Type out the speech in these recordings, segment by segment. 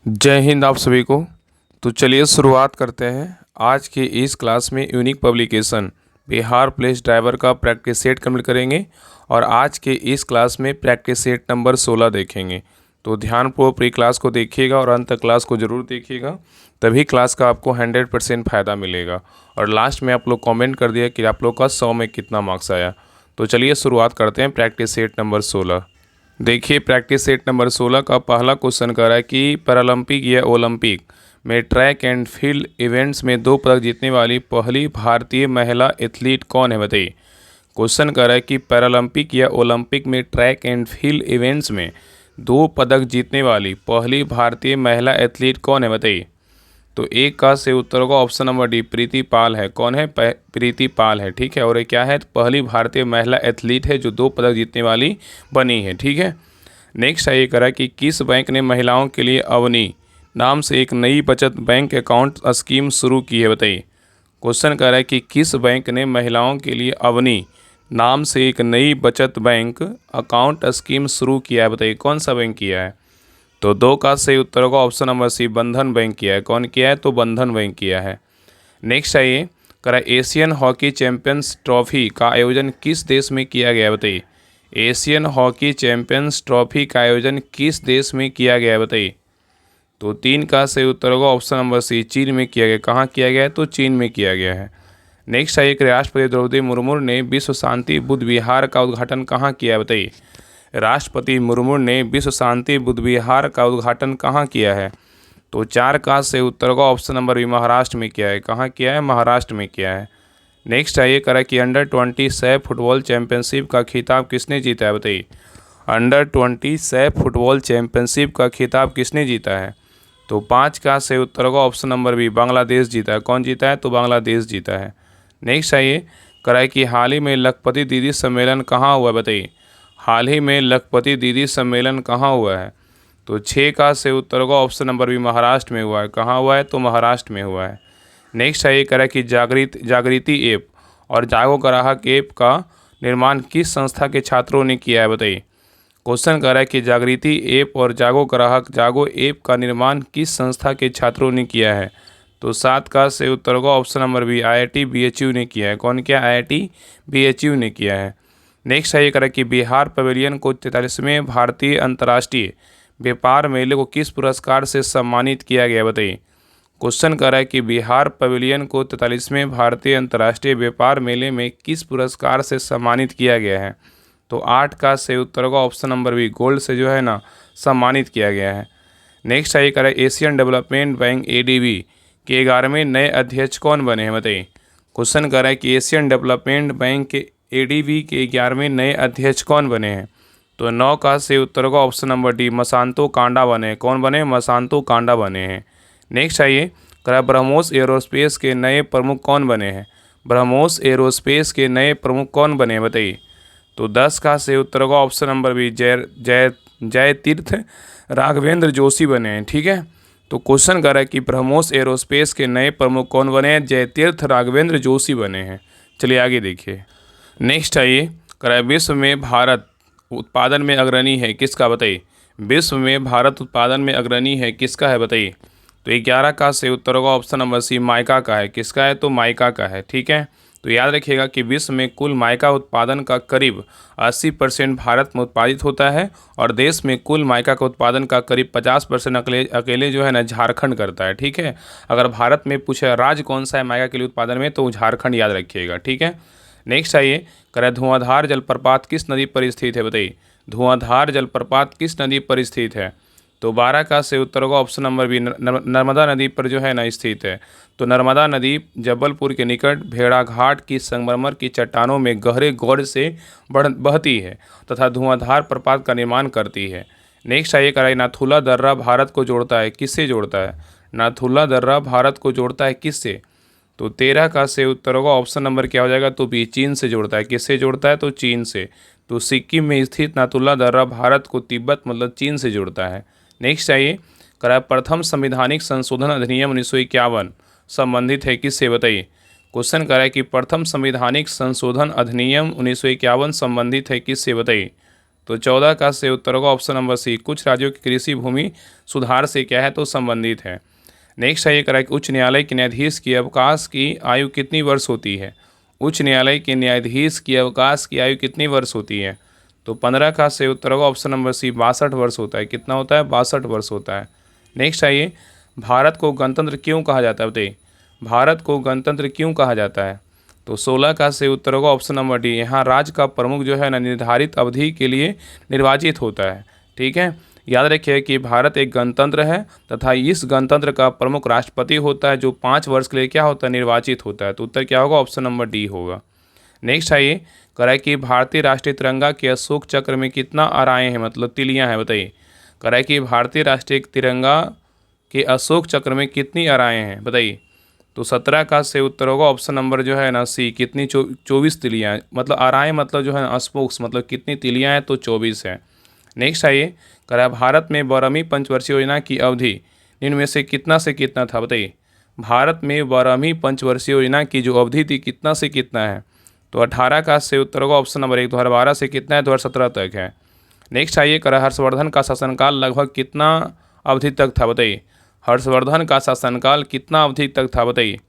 जय हिंद आप सभी को। तो चलिए शुरुआत करते हैं। आज की इस क्लास में unique publication Bihar police driver का प्रैक्टिस सेट कंप्लीट करेंगे और आज के इस क्लास में प्रैक्टिस सेट नंबर 16 देखेंगे। तो ध्यानपूर्वक प्री क्लास को देखिएगा और अंत क्लास को ज़रूर देखिएगा, तभी क्लास का आपको 100% फ़ायदा मिलेगा। और लास्ट में आप लोग कमेंट कर दिया कि आप लोग का 100 में कितना मार्क्स आया। तो चलिए शुरुआत करते हैं प्रैक्टिस सेट नंबर 16। देखिए प्रैक्टिस सेट नंबर 16 का पहला क्वेश्चन कर रहा है कि पैरालंपिक या ओलंपिक में ट्रैक एंड फील्ड इवेंट्स में 2 पदक जीतने वाली पहली भारतीय महिला एथलीट कौन है, बताइए। क्वेश्चन कर रहा है कि पैरालंपिक या ओलंपिक में ट्रैक एंड फील्ड इवेंट्स में 2 पदक जीतने वाली पहली भारतीय महिला एथलीट कौन है, बताइए। तो एक का से उत्तर होगा ऑप्शन नंबर डी, प्रीति पाल है। कौन है? प्रीति पाल है, ठीक है। और ये क्या है? पहली भारतीय महिला एथलीट है जो 2 पदक जीतने वाली बनी है, ठीक है। नेक्स्ट है ये करा कि किस बैंक ने महिलाओं के लिए अवनी नाम से एक नई बचत बैंक अकाउंट स्कीम शुरू की है, बताइए। क्वेश्चन कर रहा है कि किस बैंक ने महिलाओं के लिए अवनी नाम से एक नई बचत बैंक अकाउंट स्कीम शुरू किया है, बताइए। कौन सा बैंक किया है? तो 2 का सही उत्तर होगा ऑप्शन नंबर सी, बंधन बैंक किया है। कौन किया है? तो बंधन बैंक किया है। नेक्स्ट है ये करा एशियन हॉकी चैंपियंस ट्रॉफी का आयोजन किस देश में किया गया है, बताइए। एशियन हॉकी चैंपियंस ट्रॉफी का आयोजन किस देश में किया गया है, बताइए। तो 3 का सही उत्तर होगा ऑप्शन नंबर सी, चीन में किया गया। कहाँ किया गया है? तो चीन में किया गया है। नेक्स्ट है एक राष्ट्रपति द्रौपदी मुर्मू ने विश्व शांति बुद्ध विहार का उद्घाटन कहाँ किया है, बताइए। राष्ट्रपति मुर्मू ने विश्व शांति बुद्ध विहार का उद्घाटन कहाँ किया है? तो 4 का से उत्तर होगा ऑप्शन नंबर बी, महाराष्ट्र में किया है। कहाँ किया है? महाराष्ट्र में किया है। नेक्स्ट है ये करा कि अंडर-20 सैफ फुटबॉल चैंपियनशिप का खिताब किसने जीता है, बताइए। अंडर-20 सैफ फुटबॉल चैंपियनशिप का खिताब किसने जीता है? तो 5 का से उत्तर होगा ऑप्शन नंबर बी, बांग्लादेश जीता है। कौन जीता है? तो बांग्लादेश जीता है। नेक्स्ट है ये करा कि हाल ही में लखपति दीदी सम्मेलन कहाँ हुआ है, बताइए। हाल ही में लखपति दीदी सम्मेलन कहाँ हुआ है? तो 6 का से उत्तर होगा ऑप्शन नंबर बी, महाराष्ट्र में हुआ है। कहाँ हुआ है? तो महाराष्ट्र में हुआ है। नेक्स्ट है ये करा कि जागृति ऐप और जागो ग्राहक ऐप का निर्माण किस संस्था के छात्रों ने किया है, बताइए। क्वेश्चन कर रहा है कि जागृति ऐप और जागो ऐप का निर्माण किस संस्था के छात्रों ने किया है? तो 7 का से उत्तर होगा option number B, IIT BHU ने किया है। कौन किया? IIT BHU ने किया है। नेक्स्ट है ये करा कि बिहार पवेलियन को 43वें भारतीय अंतर्राष्ट्रीय व्यापार मेले को किस पुरस्कार से सम्मानित किया गया, बताइए। क्वेश्चन कर रहा है कि बिहार पवेलियन को 43वें भारतीय अंतर्राष्ट्रीय व्यापार मेले में किस पुरस्कार से सम्मानित किया गया है? तो 8 का सही उत्तर होगा ऑप्शन नंबर बी, गोल्ड से जो है ना सम्मानित किया गया है। नेक्स्ट है ये करा एशियन डेवलपमेंट बैंक ADB के 11वें नए अध्यक्ष कौन बने हैं, बताइए। क्वेश्चन कर रहा है कि एशियन डेवलपमेंट बैंक के ADB के 11वें नए अध्यक्ष कौन बने हैं? तो 9 का सही उत्तर होगा ऑप्शन नंबर डी, मसांतो कांडा बने हैं। कौन बने? मसांतो कांडा बने हैं। नेक्स्ट आइए करा ब्रह्मोस एरोस्पेस के नए प्रमुख कौन बने हैं? ब्रह्मोस एरोस्पेस के नए प्रमुख कौन बने हैं, बताइए। तो 10 का सही उत्तर होगा ऑप्शन नंबर बी, जय तीर्थ राघवेंद्र जोशी बने हैं, ठीक है। तो क्वेश्चन कर रहा है कि ब्रह्मोस एरोस्पेस के नए प्रमुख कौन बने हैं? जयतीर्थ राघवेंद्र जोशी बने हैं। चलिए आगे देखिए। नेक्स्ट आइए करा विश्व में भारत उत्पादन में अग्रणी है किसका, बताइए। विश्व में भारत उत्पादन में अग्रणी है किसका है, बताइए। तो 11 का सही उत्तर होगा ऑप्शन नंबर सी, माइका का है। किसका है? तो माइका का है, ठीक है। तो याद रखिएगा कि विश्व में कुल माइका उत्पादन का करीब 80% भारत में उत्पादित होता है और देश में कुल माइका का उत्पादन का करीब 50% अकेले जो है ना झारखंड करता है, ठीक है। अगर भारत में पूछे राज्य कौन सा है माइका के लिए उत्पादन में, तो झारखंड याद रखिएगा, ठीक है। नेक्स्ट आइए करा धुआंधार जलप्रपात किस नदी पर स्थित है, बताइए। धुआंधार जलप्रपात किस नदी पर स्थित है? तो 12 का से उत्तर होगा ऑप्शन नंबर बी, नर्मदा नदी पर जो है ना स्थित है। तो नर्मदा नदी जबलपुर के निकट भेड़ाघाट की संगमरमर की चट्टानों में गहरे गौर से बहती है तथा धुआंधार प्रपात का निर्माण करती है। नेक्स्ट आइए कराई नाथुला दर्रा भारत को जोड़ता है, किससे जोड़ता है? नाथुला दर्रा भारत को जोड़ता है किससे? तो 13 का से उत्तर होगा ऑप्शन नंबर क्या हो जाएगा? तो बी, चीन से जोड़ता है। किससे जोड़ता है? तो चीन से। तो सिक्किम में स्थित नाथुला दर्रा भारत को तिब्बत मतलब चीन से जोड़ता है। नेक्स्ट आइए करा प्रथम संवैधानिक संशोधन अधिनियम 1951 संबंधित है किससे, बताइए। क्वेश्चन करा है कि प्रथम संवैधानिक संशोधन अधिनियम 1951 संबंधित है किससे, बताइए। तो 14 का सही उत्तर होगा ऑप्शन नंबर सी, कुछ राज्यों की कृषि भूमि सुधार से क्या है तो संबंधित है। नेक्स्ट है ये करा कि उच्च न्यायालय के न्यायाधीश की अवकाश की आयु कितनी वर्ष होती है। उच्च न्यायालय के न्यायाधीश की अवकाश की आयु कितनी वर्ष होती है। तो 15 का सही उत्तर होगा ऑप्शन नंबर सी, 62 वर्ष होता है। कितना होता है, 62 वर्ष होता है। नेक्स्ट आइए, भारत को गणतंत्र क्यों कहा जाता है, बताइए भारत को गणतंत्र क्यों कहा जाता है। तो 16 का सही उत्तर होगा ऑप्शन नंबर डी, यहाँ राज्य का प्रमुख जो है ना निर्धारित अवधि के लिए निर्वाचित होता है। ठीक है, याद रखिए कि भारत एक गणतंत्र है तथा इस गणतंत्र का प्रमुख राष्ट्रपति होता है जो 5 वर्ष के लिए क्या होता है, निर्वाचित होता है। तो उत्तर क्या होगा, ऑप्शन नंबर डी होगा। नेक्स्ट आइए, कराए कि भारतीय राष्ट्रीय तिरंगा के अशोक चक्र में कितना आराएँ हैं, मतलब तिलियाँ हैं, बताइए। कराए कि भारतीय राष्ट्रीय तिरंगा के अशोक चक्र में कितनी आराएँ हैं, बताइए। तो 17 का सही उत्तर होगा ऑप्शन नंबर जो है ना सी, कितनी 24 तिलियाँ, मतलब आराएँ मतलब जो है ना स्पोक्स, मतलब कितनी तिलियाँ हैं, तो 24 है। नेक्स्ट आइए, करा भारत में 12वीं पंचवर्षीय योजना की अवधि इनमें से कितना था, बताइए। भारत में 12वीं पंचवर्षीय योजना की जो अवधि थी कितना से कितना है। तो 18 का सही उत्तर होगा ऑप्शन नंबर 1, 2012 से कितना है, 2017 तक है। नेक्स्ट आइए, करा हर्षवर्धन का शासनकाल लगभग कितना अवधि तक था, बताइए। हर्षवर्धन का शासनकाल कितना अवधि तक था, बताइए।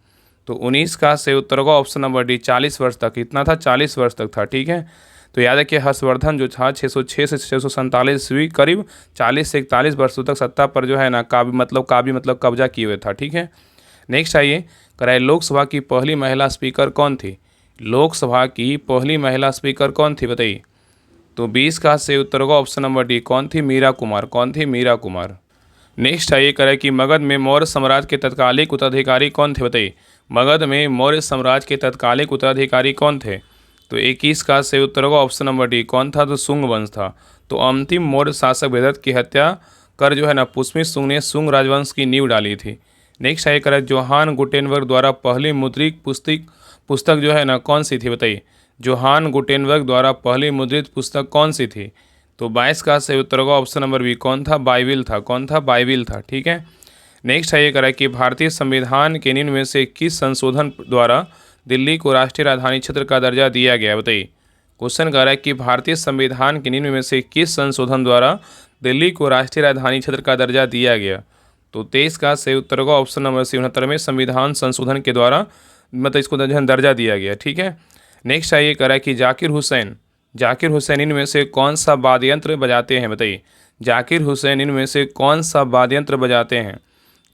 तो 19 का सही उत्तर होगा ऑप्शन नंबर डी, 40 वर्ष तक। कितना था, 40 वर्ष तक था। ठीक है, तो याद रखिए हर्षवर्धन जो था 606 से 647 ईस्वी करीब 40 से 41 वर्षों तक सत्ता पर जो है ना काबी मतलब कब्जा किए हुए था। ठीक है, नेक्स्ट आइए, कराए लोकसभा की पहली महिला स्पीकर कौन थी। लोकसभा की पहली महिला स्पीकर कौन थी, बताइए। तो 20 का सही उत्तर होगा ऑप्शन नंबर डी, कौन थी, मीरा कुमार। कौन थी, मीरा कुमार। नेक्स्ट आइए, करें कि मगध में मौर्य साम्राज्य के तत्कालिक उत्तराधिकारी कौन थे, बताइए। मगध में मौर्य साम्राज्य के तत्कालिक उत्तराधिकारी कौन थे। तो 21 का सही उत्तर होगा ऑप्शन नंबर डी, कौन था, तो शुंग वंश था। तो अंतिम मौर्य शासक भगदत्त की हत्या कर जो है ना पुष्मित शुंग ने शुंग राजवंश की नींव डाली थी। नेक्स्ट आइए, करें जोहान गुटेनबर्ग द्वारा पहली मुद्रित पुस्तक जो है ना कौन सी थी, बताइए। जोहान गुटेनबर्ग द्वारा पहली मुद्रित पुस्तक कौन सी थी। तो 22 का सही उत्तर होगा ऑप्शन नंबर बी, कौन था, बाइबिल था। कौन था, बाइबिल था। ठीक है, नेक्स्ट आइए करा कि भारतीय संविधान के निम्न में से किस संशोधन द्वारा दिल्ली को राष्ट्रीय राजधानी क्षेत्र का दर्जा दिया गया, बताइए। क्वेश्चन कर रहा है कि भारतीय संविधान के निम्न में से किस संशोधन द्वारा दिल्ली को राष्ट्रीय राजधानी क्षेत्र का दर्जा दिया गया। तो 23 का सही उत्तर होगा ऑप्शन नंबर सी, 69वें संविधान संशोधन के द्वारा मतलब इसको दर्जा दिया गया। ठीक है, नेक्स्ट आइए करा कि जाकिर हुसैन इनमें से कौन सा वाद्य यंत्र बजाते हैं, बताइए। जाकिर हुसैन इनमें से कौन सा वाद्य यंत्र बजाते हैं।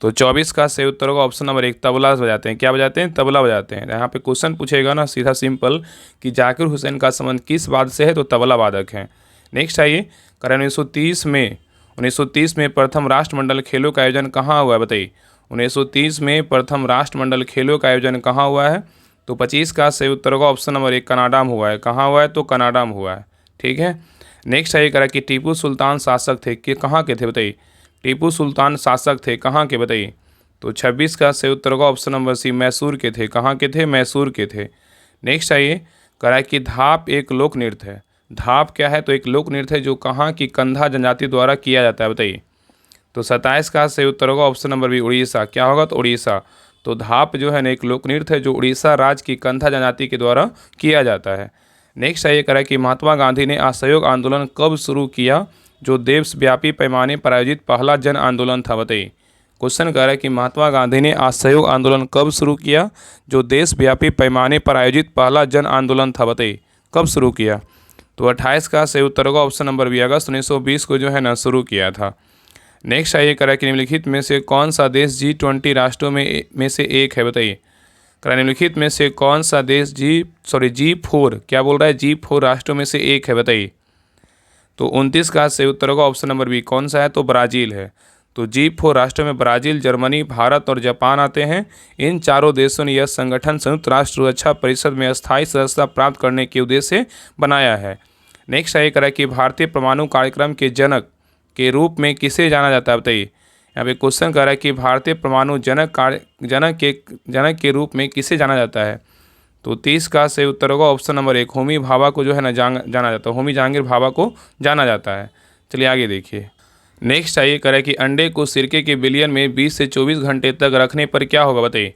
तो 24 का सही उत्तर होगा ऑप्शन नंबर 1, तबला बजाते हैं। क्या बजाते हैं, तबला बजाते हैं। यहाँ पे क्वेश्चन पूछेगा ना सीधा सिंपल कि जाकिर हुसैन का संबंध किस वाद्य से है, तो तबला वादक है। नेक्स्ट आइए, करें 1930 में प्रथम राष्ट्रमंडल खेलों का आयोजन कहाँ हुआ है, बताइए। 1930 में प्रथम राष्ट्रमंडल खेलों का आयोजन कहाँ हुआ है। तो 25 का सही उत्तर होगा ऑप्शन नंबर 1, कनाडा में हुआ है। कहाँ हुआ है, तो कनाडा में हुआ है। ठीक है, नेक्स्ट आइए करा कि टीपू सुल्तान शासक थे कि कहाँ के थे, बताइए। टीपू सुल्तान शासक थे कहाँ के, बताइए। तो 26 का सही उत्तर होगा ऑप्शन नंबर सी, मैसूर के थे। कहाँ के थे, मैसूर के थे। नेक्स्ट आइए करा कि धाप एक लोक नृत्य है। धाप क्या है, तो एक लोक नृत्य है जो कहाँ की कंधा जनजाति द्वारा किया जाता है, बताइए। तो 27 का सही उत्तर होगा ऑप्शन नंबर बी, उड़ीसा। क्या होगा, तो उड़ीसा। तो धाप जो है ना एक लोक नृत्य है जो उड़ीसा राज्य की कंधा जनजाति के द्वारा किया जाता है। नेक्स्ट आइए करा कि महात्मा गांधी ने असहयोग आंदोलन कब शुरू किया जो देशव्यापी पैमाने पर आयोजित पहला जन आंदोलन था, बताइए। क्वेश्चन कह रहा है कि महात्मा गांधी ने असहयोग आंदोलन कब शुरू किया जो देशव्यापी पैमाने पर आयोजित पहला जन आंदोलन था, बताइए। कब शुरू किया। तो 28 का सही उत्तर होगा ऑप्शन नंबर बी, अगस्त 1920 को जो है ना शुरू किया था। नेक्स्ट आइए करा कि निम्नलिखित में से कौन सा देश G20 राष्ट्रों में से एक है, बताइए। करा निम्नलिखित में से कौन सा देश G4 क्या बोल रहा है, G4 राष्ट्रों में से एक है, बताइए। तो 29 का सही उत्तर होगा ऑप्शन नंबर बी, कौन सा है, तो ब्राज़ील है। तो G4 राष्ट्रों में ब्राज़ील, जर्मनी, भारत और जापान आते हैं। इन चारों देशों ने यह संगठन संयुक्त राष्ट्र सुरक्षा परिषद में अस्थायी सदस्यता प्राप्त करने के उद्देश्य से बनाया है। नेक्स्ट आइए करा कि भारतीय परमाणु कार्यक्रम के जनक के रूप में किसे जाना जाता है, बताइए। यहाँ पे क्वेश्चन कर रहा है कि भारतीय परमाणु जनक के रूप में किसे जाना जाता है। तो 30 का सही उत्तर होगा ऑप्शन नंबर 1, होमी भाभा को जो है ना जाना जाता है। होमी जहांगीर भाभा को जाना जाता है। चलिए आगे देखिए। नेक्स्ट आइए करें कि अंडे को सिरके के बिलियन में 20 से 24 घंटे तक रखने पर क्या होगा, बताइए।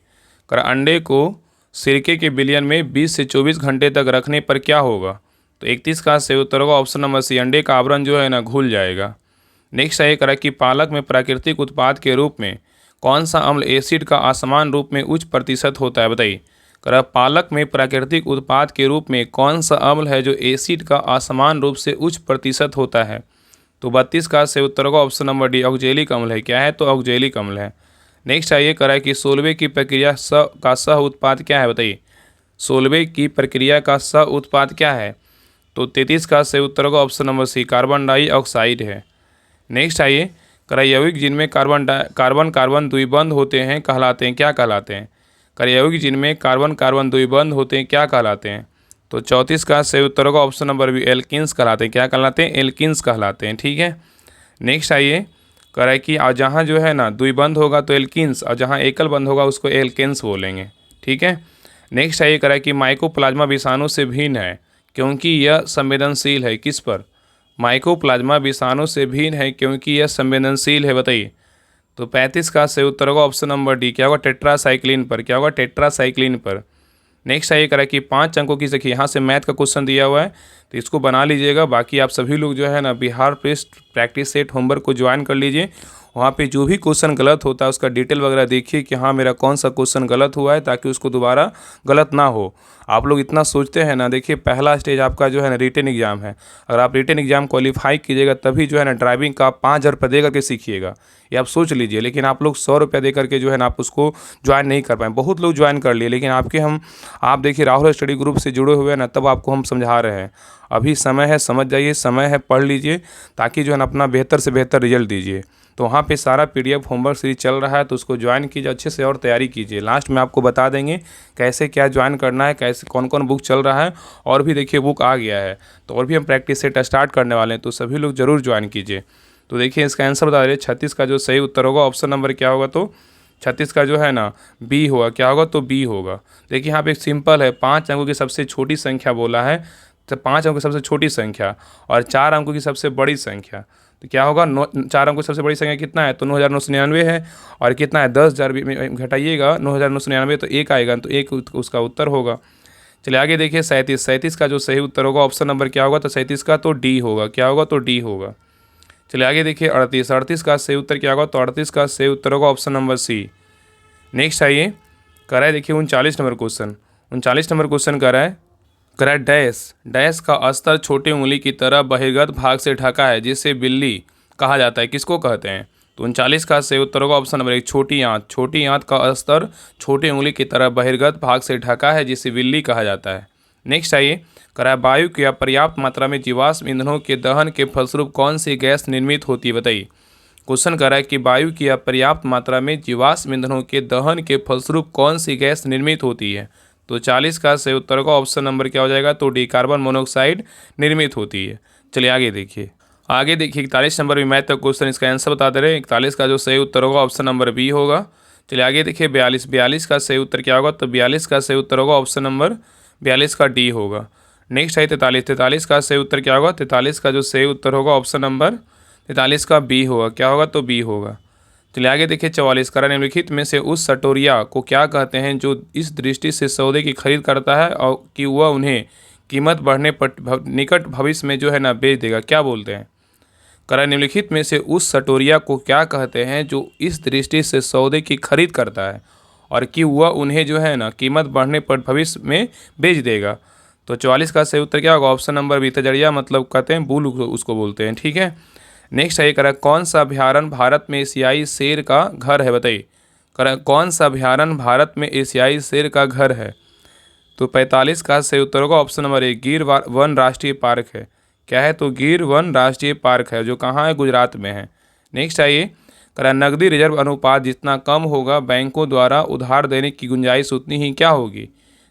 कर अंडे को सिरके के बिलियन में 20 से 24 घंटे तक रखने पर क्या होगा। तो 31 का सही उत्तर होगा ऑप्शन नंबर सी, अंडे का आवरण जो है ना घुल जाएगा। नेक्स्ट है करें कि पालक में प्राकृतिक उत्पाद के रूप में कौन सा अम्ल एसिड का असमान रूप में उच्च प्रतिशत होता है, बताइए। करा पालक में प्राकृतिक उत्पाद के रूप में कौन सा अम्ल है जो एसिड का असमान रूप से उच्च प्रतिशत होता है। तो 32 का सही उत्तर होगा ऑप्शन नंबर डी, ऑक्जेलिक अम्ल है। क्या है, तो ऑक्जेलिक अम्ल है। नेक्स्ट आइए करा कि सोलवे की प्रक्रिया का सह उत्पाद क्या है, बताइए। सोलवे की प्रक्रिया का सह उत्पाद क्या है। तो 33 का सही उत्तर होगा option number C, carbon dioxide है। नेक्स्ट आइए करा यौगिक जिनमें कार्बन कार्बन द्विबंध होते हैं कहलाते हैं, क्या कहलाते हैं। करा यौगिक जिनमें कार्बन कार्बन द्विबंध होते हैं क्या कहलाते हैं। तो 34 का सही उत्तर होगा ऑप्शन नंबर बी, एल्किन्स कहलाते हैं। क्या कहलाते हैं, एल्किन्स कहलाते हैं। ठीक है। नेक्स्ट आइए करा कि जहाँ जो है ना द्विबंध होगा तो एल्किन्स, और जहाँ एकल बंध होगा उसको एल्केन्स बोलेंगे। ठीक है। नेक्स्ट आइए करा कि माइकोप्लाज्मा विषाणु से भिन्न है क्योंकि यह संवेदनशील है, किस पर। माइकोप्लाज्मा विषाणु से भिन्न है क्योंकि यह संवेदनशील है, बताइए। तो 35 का सही उत्तर होगा ऑप्शन नंबर डी, क्या होगा, टेट्रासाइक्लिन पर। क्या होगा, टेट्रासाइक्लिन पर। नेक्स्ट आइए करा कि 5 अंकों की देखिए यहाँ से मैथ का क्वेश्चन दिया हुआ है तो इसको बना लीजिएगा। बाकी आप सभी लोग जो है ना Bihar press practice set homework को ज्वाइन कर लीजिए। वहाँ पे जो भी क्वेश्चन गलत होता है उसका डिटेल वगैरह देखिए कि हाँ मेरा कौन सा क्वेश्चन गलत हुआ है, ताकि उसको दोबारा गलत ना हो। आप लोग इतना सोचते हैं ना, देखिए पहला स्टेज आपका जो है ना रिटन एग्जाम है। अगर आप रिटन एग्जाम क्वालिफाई कीजिएगा तभी जो है ना ड्राइविंग का 5,000 रुपये दे करके सीखिएगा, ये आप सोच लीजिए। लेकिन आप लोग 100 रुपये दे करके जो है ना आप उसको ज्वाइन नहीं कर पाए। बहुत लोग ज्वाइन कर लिए, लेकिन आप देखिए राहुल स्टडी ग्रुप से जुड़े हुए हैं ना, तब आपको हम समझा रहे हैं। अभी समय है, समझ जाइए, समय है, पढ़ लीजिए, ताकि जो है ना अपना बेहतर से बेहतर रिजल्ट दीजिए। तो वहाँ पे सारा PDF होमवर्क सीरीज चल रहा है, तो उसको ज्वाइन कीजिए अच्छे से और तैयारी कीजिए। लास्ट में आपको बता देंगे कैसे क्या ज्वाइन करना है, कैसे कौन कौन बुक चल रहा है। और भी देखिए बुक आ गया है, तो और भी हम प्रैक्टिस सेट स्टार्ट करने वाले हैं, तो सभी लोग जरूर ज्वाइन कीजिए। तो देखिए इसका आंसर बता रहे 36 का जो सही उत्तर होगा ऑप्शन नंबर क्या होगा, तो 36 का जो है ना बी होगा। क्या होगा, तो बी होगा। देखिए यहाँ पे एक सिंपल है, 5 अंकों की सबसे छोटी संख्या बोला है, तो 5 अंकों की सबसे छोटी संख्या और 4 अंकों की सबसे बड़ी संख्या, तो क्या होगा, 4 अंकों की सबसे बड़ी संख्या कितना है, तो 9,999 है। और कितना है, 10,000 में घटाइएगा 9,999 तो 1 आएगा, तो 1 उसका उत्तर होगा। चलिए आगे देखिए 37 का जो सही उत्तर होगा ऑप्शन नंबर क्या होगा, तो 37 का तो डी होगा। क्या होगा, तो डी होगा। चलिए आगे देखिए 38 का सही उत्तर क्या होगा, तो 38 का सही उत्तर होगा ऑप्शन नंबर सी। नेक्स्ट आइए करा है देखिए 39 नंबर क्वेश्चन। 39 नंबर क्वेश्चन करा है डैश का स्तर छोटी उंगली की तरह बहिर्गत भाग से ढका है जिसे बिल्ली कहा जाता है, किसको कहते हैं। तो 39 का सही उत्तर होगा ऑप्शन नंबर 1, छोटी आंत। छोटी आंत का स्तर छोटी उंगली की तरह बहिर्गत भाग से ढका है जिसे बिल्ली कहा जाता है। नेक्स्ट आइए करा वायु की पर्याप्त मात्रा में जीवाश्म ईंधनों के दहन के फलस्वरूप कौन सी गैस निर्मित होती है, बताइए। क्वेश्चन करा है कि वायु की पर्याप्त मात्रा में जीवाश्म ईंधनों के दहन के फलस्वरूप कौन सी गैस निर्मित होती है। तो 40 का सही उत्तर का ऑप्शन नंबर क्या हो जाएगा, तो डी, कार्बन मोनोऑक्साइड निर्मित होती है। चलिए आगे देखिए 41 नंबर भी मैथ का क्वेश्चन, इसका आंसर बता दे रहे हैं। 41 का जो सही उत्तर होगा ऑप्शन नंबर बी होगा। चलिए आगे देखिए 42 का सही उत्तर क्या होगा, तो 42 का सही उत्तर होगा ऑप्शन नंबर 42 का डी होगा। नेक्स्ट है 43 का सही उत्तर क्या होगा, 43 का जो सही उत्तर होगा ऑप्शन नंबर 43 का बी होगा। क्या होगा, तो बी होगा। चलिए आगे देखिए 44 करा निम्नलिखित में से उस सटोरिया को क्या कहते हैं जो इस दृष्टि से सौदे की खरीद करता है और कि वह उन्हें कीमत बढ़ने पर निकट भविष्य में जो है ना बेच देगा, क्या बोलते हैं। करा निम्नलिखित में से उस सटोरिया को क्या कहते हैं जो इस दृष्टि से सौदे की खरीद करता है और कि वह उन्हें जो है ना कीमत बढ़ने पर भविष्य में बेच देगा। तो 44 का सही उत्तर क्या होगा, ऑप्शन नंबर बी, तजरिया मतलब कहते हैं बुल उसको बोलते हैं। ठीक है। नेक्स्ट है करा कौन सा अभ्यारण्य भारत में एशियाई शेर का घर है, बताइए। करा कौन सा अभ्यारण्य भारत में एशियाई शेर का घर है। तो 45 का सही उत्तर होगा ऑप्शन नंबर 1, गिर वन राष्ट्रीय पार्क है। क्या है, तो गिर वन राष्ट्रीय पार्क है, जो कहाँ है, गुजरात में है। नेक्स्ट आइए करा नकदी रिजर्व अनुपात जितना कम होगा बैंकों द्वारा उधार देने की गुंजाइश उतनी ही क्या होगी।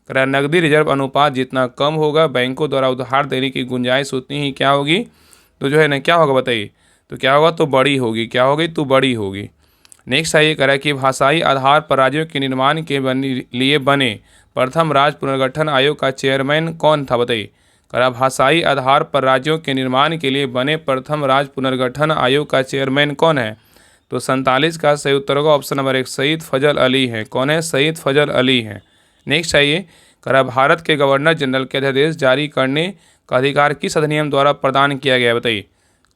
करा नकदी रिजर्व अनुपात जितना कम होगा बैंकों द्वारा उधार देने की गुंजाइश उतनी ही क्या होगी, तो जो है ना क्या होगा, बताइए। तो क्या होगा, तो बड़ी होगी। क्या होगी, तो बड़ी होगी। नेक्स्ट आइए करा कि भाषाई आधार पर राज्यों के निर्माण के लिए बने प्रथम राज्य पुनर्गठन आयोग का चेयरमैन कौन था, बताइए। करा भाषाई आधार पर राज्यों के निर्माण के लिए बने प्रथम राज्य पुनर्गठन आयोग का चेयरमैन कौन है। तो 47 का सही उत्तर होगा ऑप्शन नंबर 1, सईद फजल अली है। कौन है, सईद फजल अली है। नेक्स्ट आइए कह रहा है भारत के गवर्नर जनरल के अध्यादेश जारी करने का अधिकार किस अधिनियम द्वारा प्रदान किया गया है, बताइए।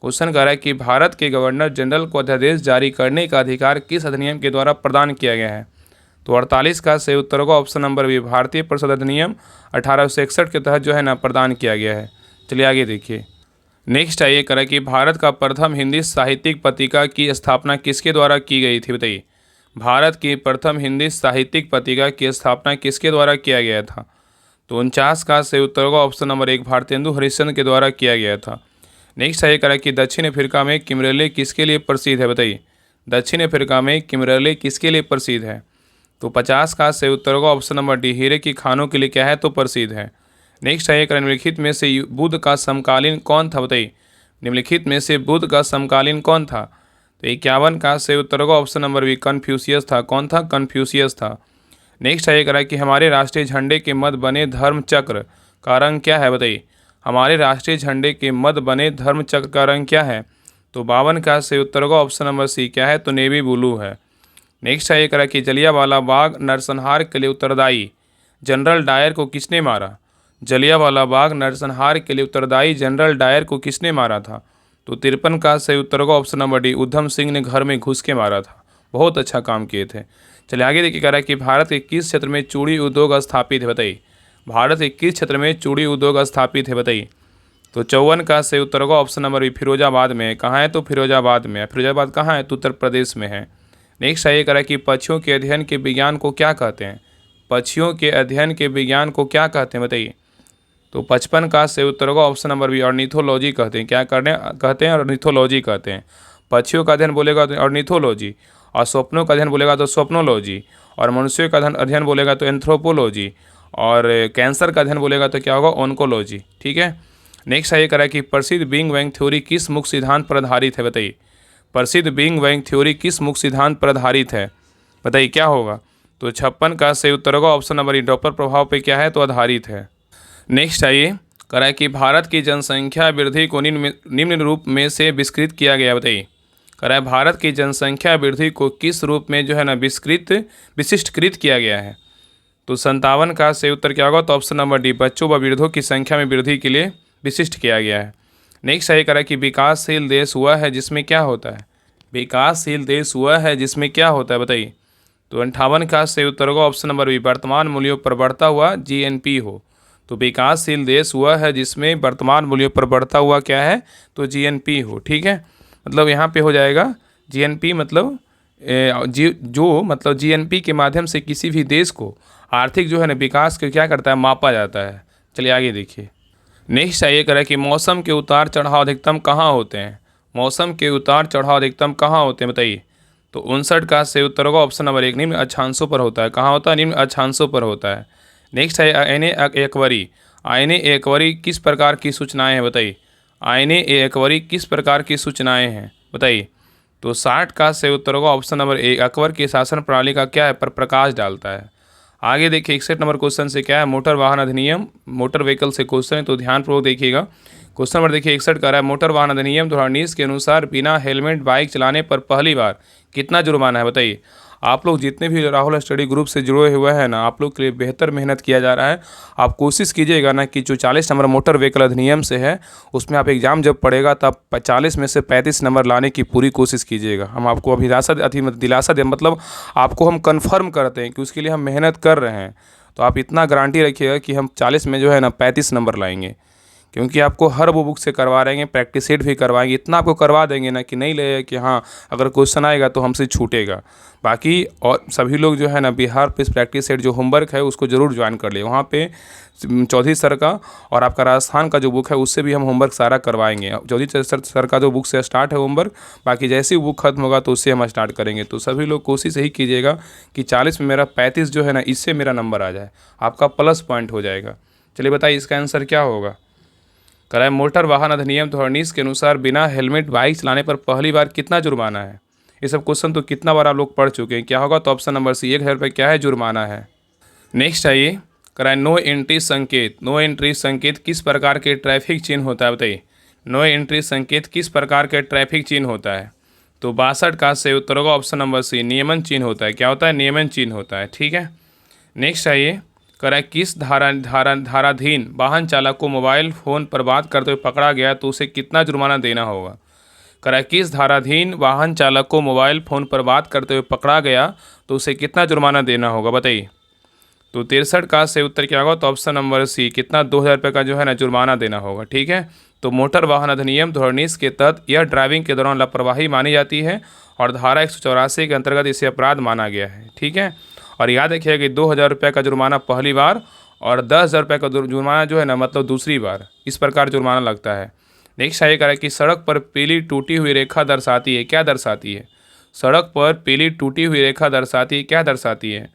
क्वेश्चन कह रहा है कि भारत के गवर्नर जनरल को अध्यादेश जारी करने का अधिकार किस अधिनियम के द्वारा प्रदान किया गया है। तो 48 का सही उत्तर होगा ऑप्शन नंबर बी, भारतीय परिषद अधिनियम 1861 के तहत जो है ना प्रदान किया गया है। चलिए आगे देखिए। नेक्स्ट है ये कह रहा है कि भारत का प्रथम हिंदी साहित्यिक पत्रिका की स्थापना किसके द्वारा की गई थी, बताइए। भारत की प्रथम हिंदी साहित्यिक पत्रिका की स्थापना किसके द्वारा किया गया था। तो 49 का सही उत्तर होगा ऑप्शन नंबर 1, भारतेंदु हरिश्चंद्र के द्वारा किया गया था। नेक्स्ट है ये कह रहा है कि दक्षिण अफ्रीका में किमरले किसके लिए प्रसिद्ध है, बताइए। दक्षिण अफ्रीका में किमरले किसके लिए प्रसिद्ध है। तो 50 का सही उत्तर होगा ऑप्शन नंबर डी, हीरे की खानों के लिए क्या है तो प्रसिद्ध है। नेक्स्ट है निम्नलिखित में से बुद्ध का समकालीन कौन था, बताइए। निम्नलिखित में से बुद्ध का समकालीन कौन था। तो 51 का सही उत्तर होगा ऑप्शन नंबर बी, कन्फ्यूशियस था। कौन था, कन्फ्यूशियस था। नेक्स्ट है कह कि हमारे राष्ट्रीय झंडे के मध्य बने धर्म चक्र का रंग क्या है, बताइए। हमारे राष्ट्रीय झंडे के मध्य बने धर्म चक्र का रंग क्या है। तो 52 का सही उत्तर होगा ऑप्शन नंबर सी, क्या है तो नेवी ब्लू है। नेक्स्ट है कह कि जलियांवाला बाग नरसंहार के लिए उत्तरदायी जनरल डायर को किसने मारा। जलियांवाला बाग नरसंहार के लिए उत्तरदायी जनरल डायर को किसने मारा था। तो 53 का सही उत्तर होगा option number D, Udham Singh ने घर में घुस के मारा था। बहुत अच्छा काम किए थे। चलिए आगे देखिए कह रहा है कि भारत के किस क्षेत्र में चूड़ी उद्योग स्थापित है, बताइए। भारत के किस क्षेत्र में चूड़ी उद्योग स्थापित है, बताइए। तो 54 का सही उत्तर होगा ऑप्शन नंबर बी, फिरोजाबाद में। कहाँ है तो फिरोजाबाद में है। फिरोजाबाद कहाँ है तो उत्तर प्रदेश में है। नेक्स्ट है कह रहा है कि पक्षियों के अध्ययन के विज्ञान को क्या कहते हैं। पक्षियों के अध्ययन के विज्ञान को क्या कहते हैं, बताइए। तो 55 का सही उत्तर होगा ऑप्शन नंबर बी, ऑर्निथोलॉजी कहते हैं। क्या कहते हैं, ऑर्निथोलॉजी कहते हैं। पक्षियों का अध्ययन बोलेगा तो ऑर्निथोलॉजी, और स्वप्नों का अध्ययन बोलेगा तो स्वप्नोलॉजी, और मनुष्यों का अध्ययन बोलेगा तो एंथ्रोपोलॉजी, और कैंसर का अध्ययन बोलेगा तो क्या होगा ऑन्कोलॉजी। ठीक है। नेक्स्ट है ये कह रहा है कि प्रसिद्ध बिग बैंग थ्योरी किस मुख्य सिद्धांत पर आधारित है, बताइए। प्रसिद्ध बिग बैंग थ्योरी किस मुख्य सिद्धांत पर आधारित है, बताइए क्या होगा। तो 56 का सही उत्तर होगा ऑप्शन नंबर ई, डॉपलर प्रभाव पे क्या है तो आधारित है। नेक्स्ट आइए कह रहा है कि भारत की जनसंख्या वृद्धि को निम्न रूप में से विस्तृत किया गया, बताइए। कह रहा है भारत की जनसंख्या वृद्धि को किस रूप में जो है ना विशिष्टकृत किया गया है। तो 57 का सही उत्तर क्या होगा तो ऑप्शन नंबर डी, बच्चों व वृद्धों की संख्या में वृद्धि के लिए विशिष्ट किया गया है। नेक्स्ट है कह रहा है कि विकासशील देश वह है जिसमें क्या होता है। विकासशील देश वह है जिसमें क्या होता है, बताइए। तो 58 का सही उत्तर होगा ऑप्शन नंबर बी, वर्तमान मूल्यों पर बढ़ता हुआ GNP हो। तो विकासशील देश वह है जिसमें वर्तमान मूल्यों पर बढ़ता हुआ क्या है तो GNP हो। ठीक है, मतलब यहाँ पे हो जाएगा GNP मतलब GNP के माध्यम से किसी भी देश को आर्थिक जो है ना विकास को क्या करता है मापा जाता है। चलिए आगे देखिए। नेक्स्ट है ये कह रहा है कि मौसम के उतार चढ़ाव अधिकतम कहाँ होते हैं। मौसम के उतार चढ़ाव अधिकतम कहाँ होते हैं, बताइए। तो 59 का सही उत्तर होगा ऑप्शन नंबर 1, निम्न अक्षांशों पर होता है। कहाँ होता है, निम्न अक्षांशों पर होता है। नेक्स्ट है आयने एकवरी। आयने एकवरी किस प्रकार की सूचनाएं हैं, बताइए। आयने एकवरी किस प्रकार की सूचनाएं हैं, बताइए। तो 60 का सही उत्तर होगा ऑप्शन नंबर 1, अकबर की शासन प्रणाली का क्या है पर प्रकाश डालता है। आगे देखिए 61 नंबर क्वेश्चन से क्या है, मोटर वाहन अधिनियम, मोटर व्हीकल से क्वेश्चन है तो ध्यानपूर्वक देखिएगा। क्वेश्चन नंबर देखिए 61 का रहा है, मोटर वाहन अधिनियम 2019 के अनुसार बिना हेलमेट बाइक चलाने पर पहली बार कितना जुर्माना है, बताइए। आप लोग जितने भी राहुल स्टडी ग्रुप से जुड़े हुए हैं ना, आप लोग के लिए बेहतर मेहनत किया जा रहा है। आप कोशिश कीजिएगा ना कि जो 40 नंबर मोटर व्हीकल अधिनियम से है उसमें आप एग्ज़ाम जब पढ़ेगा तब 40 में से 35 नंबर लाने की पूरी कोशिश कीजिएगा। हम आपको दिलासा दे मतलब आपको हम कंफर्म करते हैं कि उसके लिए हम मेहनत कर रहे हैं। तो आप इतना गारंटी रखिएगा कि हम 40 में जो है ना 35 नंबर लाएंगे, क्योंकि आपको हर वो बुक से करवा रहेंगे, प्रैक्टिस सेट भी करवाएंगे। इतना आपको करवा देंगे ना कि नहीं लगेगा कि हाँ अगर क्वेश्चन आएगा तो हमसे छूटेगा। बाकी और सभी लोग जो है ना बिहार पुलिस प्रैक्टिस सेट जो होमवर्क है उसको ज़रूर ज्वाइन कर लिए। वहाँ पे चौधरी सर का और आपका राजस्थान का जो बुक है उससे भी हम होमवर्क सारा करवाएंगे। चौधरी सर का जो बुक से स्टार्ट है होमवर्क, बाकी जैसे ही बुक खत्म होगा तो उससे हम स्टार्ट करेंगे। तो सभी लोग कोशिश यही कीजिएगा कि 40 में मेरा 35 जो है ना इससे मेरा नंबर आ जाए, आपका प्लस पॉइंट हो जाएगा। चलिए बताइए इसका आंसर क्या होगा। कह रहा है मोटर वाहन अधिनियम 2019 के अनुसार बिना हेलमेट बाइक चलाने पर पहली बार कितना जुर्माना है। ये सब क्वेश्चन तो कितना बार आप लोग पढ़ चुके हैं। क्या होगा तो ऑप्शन नंबर सी, 1000 रुपये क्या है जुर्माना है। नेक्स्ट आइए कह रहा है नो एंट्री संकेत। नो एंट्री संकेत किस प्रकार के ट्रैफिक चिन्ह होता है, बताइए। नो एंट्री संकेत किस प्रकार के ट्रैफिक चिन्ह होता है। तो 62 का सही उत्तर होगा ऑप्शन नंबर सी, नियमन चिन्ह होता है। क्या होता है, नियमन चिन्ह होता है। ठीक है। नेक्स्ट आइए करें किस धाराधीन वाहन चालक को मोबाइल फ़ोन पर बात करते हुए पकड़ा गया तो उसे कितना जुर्माना देना होगा। करें किस धाराधीन वाहन चालक को मोबाइल फ़ोन पर बात करते हुए पकड़ा गया तो उसे कितना जुर्माना देना होगा, बताइए। तो 63 का से उत्तर क्या होगा, तो ऑप्शन नंबर सी, कितना 2000 रुपये का जो है ना जुर्माना देना होगा। ठीक है, तो मोटर वाहन अधिनियम 2019 के तहत यह ड्राइविंग के दौरान लापरवाही मानी जाती है और धारा 184 के अंतर्गत इसे अपराध माना गया है। ठीक है, और याद रखिएगा कि 2000 रुपये का जुर्माना पहली बार और 10,000 रुपये का जुर्माना जो है ना मतलब दूसरी बार, इस प्रकार जुर्माना लगता है। नेक्स्ट है करें कि सड़क पर पीली टूटी हुई रेखा दर्शाती है, क्या दर्शाती है। सड़क पर पीली टूटी हुई रेखा दर्शाती है, क्या दर्शाती है।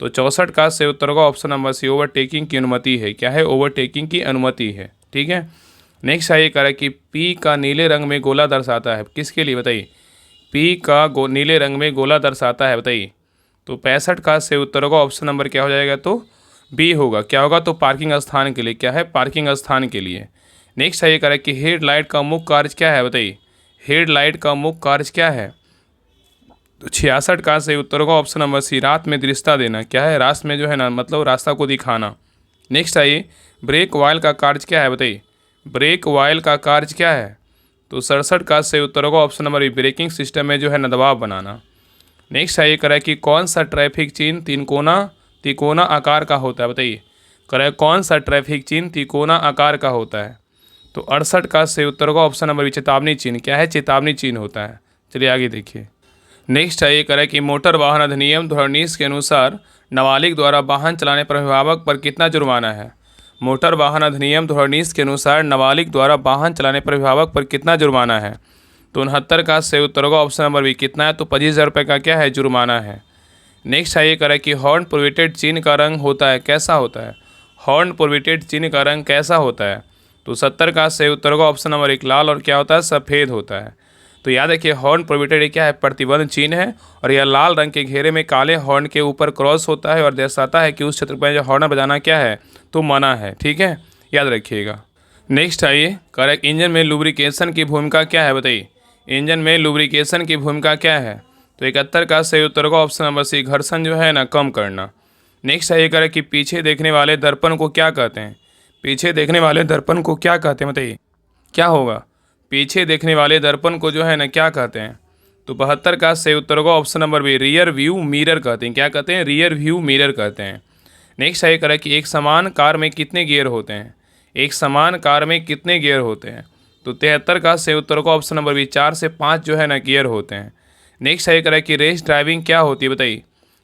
तो 64 का से उत्तर होगा ऑप्शन नंबर सी, ओवरटेकिंग की अनुमति है। क्या है, ओवरटेकिंग की अनुमति है। ठीक है, नेक्स्ट है ये करें कि पी का नीले रंग में गोला दर्शाता है, किसके लिए, बताइए। पी का नीले रंग में गोला दर्शाता है, बताइए। तो 65 का से उत्तर होगा ऑप्शन नंबर क्या हो जाएगा, तो बी होगा। क्या होगा, तो पार्किंग स्थान के लिए। क्या है, पार्किंग स्थान के लिए। नेक्स्ट है ये करें कि हेडलाइट का मुख्य कार्य क्या है, बताइए। हेडलाइट का मुख्य कार्य क्या है। तो 66 का से उत्तर होगा ऑप्शन नंबर सी, रात में दृश्यता देना। क्या है, रात में जो है ना मतलब रास्ता को दिखाना। नेक्स्ट आइए, ब्रेक वायल का कार्य क्या है, बताइए। ब्रेक वायल का कार्य क्या है। तो 67 का से उत्तर होगा option number B, braking system में जो है ना दबाव बनाना। नेक्स्ट आइए करें कि कौन सा ट्रैफिक चिन्ह तिकोना आकार का होता है, बताइए। करें कौन सा ट्रैफिक चिन्ह तिकोना आकार का होता है। तो 68 का से उत्तर होगा ऑप्शन नंबर बी, चेतावनी चिन्ह। क्या है, चेतावनी चिन्ह होता है। चलिए आगे देखिए। नेक्स्ट है ये करें कि मोटर वाहन अधिनियम 2019 के अनुसार नाबालिग द्वारा वाहन चलाने पर अभिभावक पर कितना जुर्माना है। मोटर वाहन अधिनियम 2019 के अनुसार नाबालिग द्वारा वाहन चलाने पर अभिभावक पर कितना जुर्माना है। तो 69 का से उत्तर होगा ऑप्शन नंबर बी, कितना है, तो 25,000 रुपये का क्या है, जुर्माना है। नेक्स्ट है ये करें कि हॉर्न प्रोहिबिटेड चिन्ह का रंग होता है, कैसा होता है। हॉर्न प्रोहिबिटेड चिन्ह का रंग कैसा होता है। तो 70 का से उत्तर होगा ऑप्शन नंबर एक, लाल और क्या होता है, सफ़ेद होता है। तो याद रखिए हॉर्न प्रोहिबिटेड क्या है, प्रतिबंध चिन्ह है और यह लाल रंग के घेरे में काले हॉर्न के ऊपर क्रॉस होता है और दर्शाता है कि उस क्षेत्र पर जो हॉर्न बजाना क्या है, तो मना है। ठीक है, याद रखिएगा। नेक्स्ट आइए करेक्ट, इंजन में लुब्रिकेशन की भूमिका क्या है, बताइए। इंजन में लुब्रिकेशन की भूमिका क्या है। तो 71 का सही उत्तर होगा ऑप्शन नंबर सी, घर्षण जो है ना कम करना। नेक्स्ट है ये करें कि पीछे देखने वाले दर्पण को क्या कहते हैं। पीछे देखने वाले दर्पण को क्या कहते हैं, बताइए। क्या होगा, पीछे देखने वाले दर्पण को जो है ना क्या कहते हैं। तो 72 का सही उत्तर होगा option number B, rear view mirror कहते हैं। क्या कहते हैं, रियर व्यू मिरर कहते हैं। नेक्स्ट है करें कि एक समान कार में कितने गियर होते हैं। एक समान कार में कितने गियर होते हैं। तो 73 का सही उत्तर होगा ऑप्शन नंबर बी, 4 से 5 जो है ना गियर होते हैं। नेक्स्ट है करें कि रेस ड्राइविंग क्या होती है, बताइए।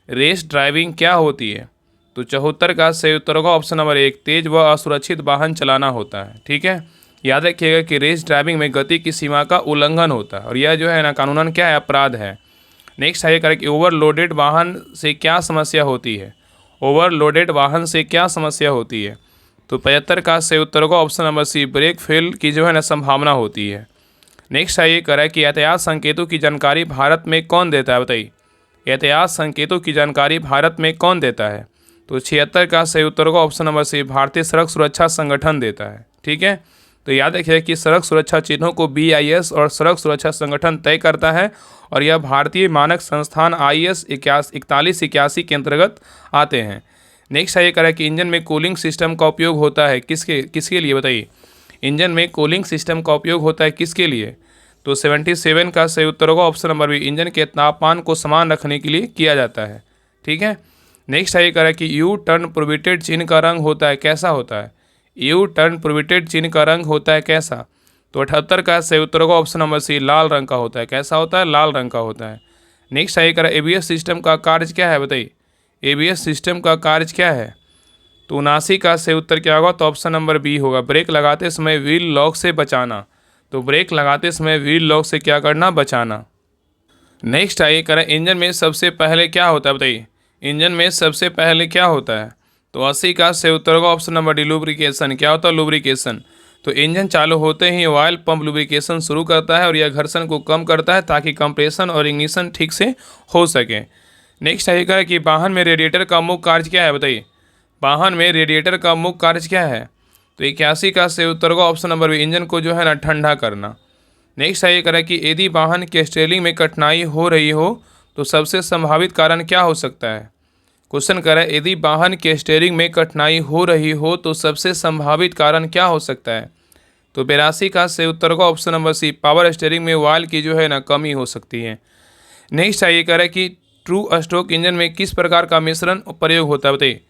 रेस ड्राइविंग क्या होती है। तो 74 का सही उत्तर होगा ऑप्शन नंबर एक, तेज व असुरक्षित वाहन चलाना होता है। ठीक है, याद रखिएगा कि रेस ड्राइविंग में गति की सीमा का उल्लंघन होता है और यह जो है ना कानूनन क्या है, अपराध है। नेक्स्ट है करें कि ओवरलोडेड वाहन से क्या समस्या होती है। ओवरलोडेड वाहन से क्या समस्या होती है। तो 75 का सही उत्तर होगा option number C, brake fail की जो है ना संभावना होती है। नेक्स्ट है ये करें कि यातायात संकेतों की जानकारी भारत में कौन देता है, बताइए। यातायात संकेतों की जानकारी भारत में कौन देता है। तो 76 का सही उत्तर होगा ऑप्शन नंबर सी, भारतीय सड़क सुरक्षा संगठन देता है। ठीक है, तो याद रखिए कि सड़क सुरक्षा चिन्हों को BIS और सड़क सुरक्षा संगठन तय करता है और यह भारतीय मानक संस्थान IS 4181 के अंतर्गत आते हैं। नेक्स्ट है ये करें कि इंजन में कूलिंग सिस्टम का उपयोग होता है किसके लिए, बताइए। इंजन में कूलिंग सिस्टम का उपयोग होता है किसके लिए। तो 77 का सही उत्तर होगा ऑप्शन नंबर बी, इंजन के तापमान को समान रखने के लिए किया जाता है। ठीक है, नेक्स्ट है ये करें कि यू टर्न प्रोहिबिटेड चिन्ह का रंग होता है, कैसा होता है। यू टर्न प्रोहिबिटेड चिन्ह का रंग होता है कैसा। तो 78 का सही उत्तर होगा ऑप्शन नंबर सी, लाल रंग का होता है। कैसा होता है, लाल रंग का होता है। नेक्स्ट है ये करें ABS सिस्टम का कार्य क्या है, बताइए। ABS सिस्टम का कार्य क्या है। तो 79 का सही उत्तर क्या होगा, तो ऑप्शन नंबर बी होगा, ब्रेक लगाते समय व्हील लॉक से बचाना। तो ब्रेक लगाते समय व्हील लॉक से क्या करना, बचाना। नेक्स्ट आइए करें इंजन में सबसे पहले क्या होता है, बताइए। इंजन में सबसे पहले क्या होता है। तो 80 का सही उत्तर होगा ऑप्शन नंबर डी, लुब्रिकेशन। क्या होता है, लुब्रिकेशन। तो इंजन चालू होते ही ऑयल पंप लुब्रिकेशन शुरू करता है और यह घर्षण को कम करता है ताकि कंप्रेशन और इग्निशन ठीक से हो सके। नेक्स्ट है करें कि वाहन में रेडिएटर का मुख्य कार्य क्या है, बताइए। वाहन में रेडिएटर का मुख्य कार्य क्या है। तो 81 का सही उत्तर होगा ऑप्शन नंबर बी, इंजन को जो है ना ठंडा करना। नेक्स्ट है ये करें कि यदि वाहन के स्टीयरिंग में कठिनाई हो रही हो तो सबसे संभावित कारण क्या हो सकता है। क्वेश्चन कर रहा है यदि वाहन के स्टीयरिंग में कठिनाई हो रही हो तो सबसे संभावित कारण क्या हो सकता है। तो 82 का से उत्तर का option number C, power steering में ऑयल की जो है ना कमी हो सकती है। नेक्स्ट है ये कह रहा है कि ट्रू स्ट्रोक इंजन में किस प्रकार का मिश्रण प्रयोग होता है, बताइए।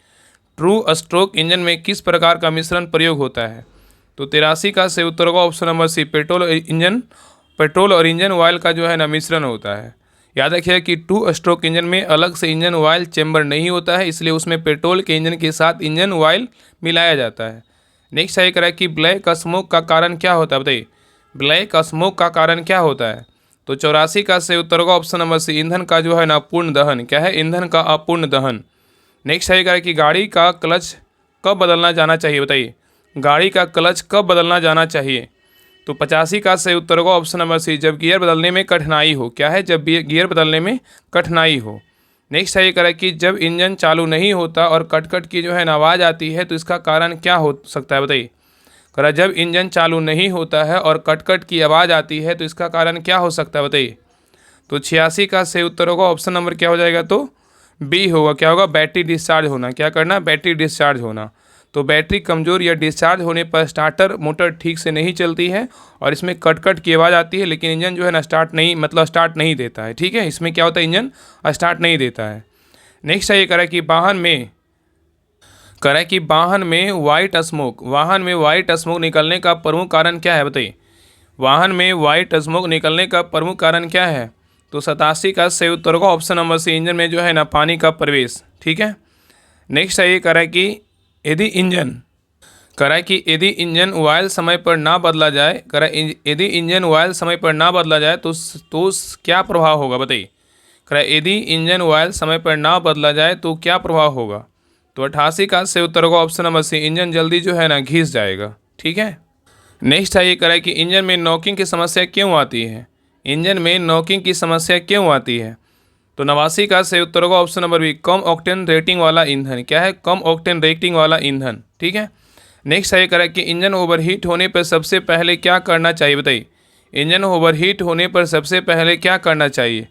ट्रू स्ट्रोक इंजन में किस प्रकार का मिश्रण प्रयोग होता है। तो 83 का से उत्तर का ऑप्शन नंबर सी, पेट्रोल और इंजन ऑयल का जो है ना मिश्रण होता है। याद रखिए कि टू स्ट्रोक इंजन में अलग से इंजन ऑयल चैम्बर नहीं होता है, इसलिए उसमें पेट्रोल के इंजन के साथ इंजन ऑयल मिलाया जाता है। नेक्स्ट है कह कि ब्लैक स्मोक का कारण क्या होता है, बताइए। ब्लैक स्मोक का कारण क्या होता है। तो 84 का से उत्तर का ऑप्शन नंबर सी, ईंधन का जो है ना अपूर्ण दहन। क्या है, ईंधन का अपूर्ण दहन। नेक्स्ट है कह कि गाड़ी का क्लच कब बदलना जाना चाहिए, बताइए। गाड़ी का क्लच कब बदलना जाना चाहिए। तो 85 का सही उत्तर होगा ऑप्शन नंबर सी, जब गियर बदलने में कठिनाई हो। क्या है, जब गियर बदलने में कठिनाई हो। नेक्स्ट है ये कह रहा है कि जब इंजन चालू नहीं होता और कट की जो है ना आवाज़ आती है तो इसका कारण क्या हो सकता है, बताइए। कह रहा जब इंजन चालू नहीं होता है और कट की आवाज़ आती है तो इसका कारण क्या हो सकता है, बताइए। तो 86 का सही उत्तर होगा ऑप्शन नंबर क्या हो जाएगा, तो बी होगा। क्या होगा, बैटरी डिस्चार्ज होना। क्या करना, बैटरी डिस्चार्ज होना। तो बैटरी कमज़ोर या डिस्चार्ज होने पर स्टार्टर मोटर ठीक से नहीं चलती है और इसमें कट की आवाज़ आती है, लेकिन इंजन जो है ना स्टार्ट नहीं देता है। ठीक है, इसमें क्या होता है, इंजन स्टार्ट नहीं देता है। नेक्स्ट है ये कह रहा है कि वाहन में वाइट स्मोक निकलने का प्रमुख कारण क्या है, बताइए। वाहन में वाइट स्मोक निकलने का प्रमुख कारण क्या है। तो 87 का सही उत्तर होगा ऑप्शन नंबर सी, इंजन में जो है ना पानी का प्रवेश। ठीक है। नेक्स्ट है ये कह रहा है कि यदि इंजन ऑयल समय पर ना बदला जाए, यदि इंजन ऑयल समय पर ना बदला जाए तो क्या प्रभाव होगा, बताइए। यदि इंजन ऑयल समय पर ना बदला जाए तो क्या प्रभाव होगा। तो 88 का से उत्तर होगा ऑप्शन नंबर सी, इंजन जल्दी जो है ना घिस जाएगा। ठीक है। नेक्स्ट है ये कह रहा है कि इंजन में नॉकिंग की समस्या क्यों आती है। इंजन में नॉकिंग की समस्या क्यों आती है। तो 89 का सही उत्तर होगा ऑप्शन नंबर बी, कम ऑक्टेन रेटिंग वाला ईंधन। क्या है, कम ऑक्टेन रेटिंग वाला ईंधन। ठीक है। नेक्स्ट है कह कि इंजन ओवरहीट होने पर सबसे पहले क्या करना चाहिए, बताइए। इंजन ओवरहीट होने पर सबसे पहले क्या करना चाहिए।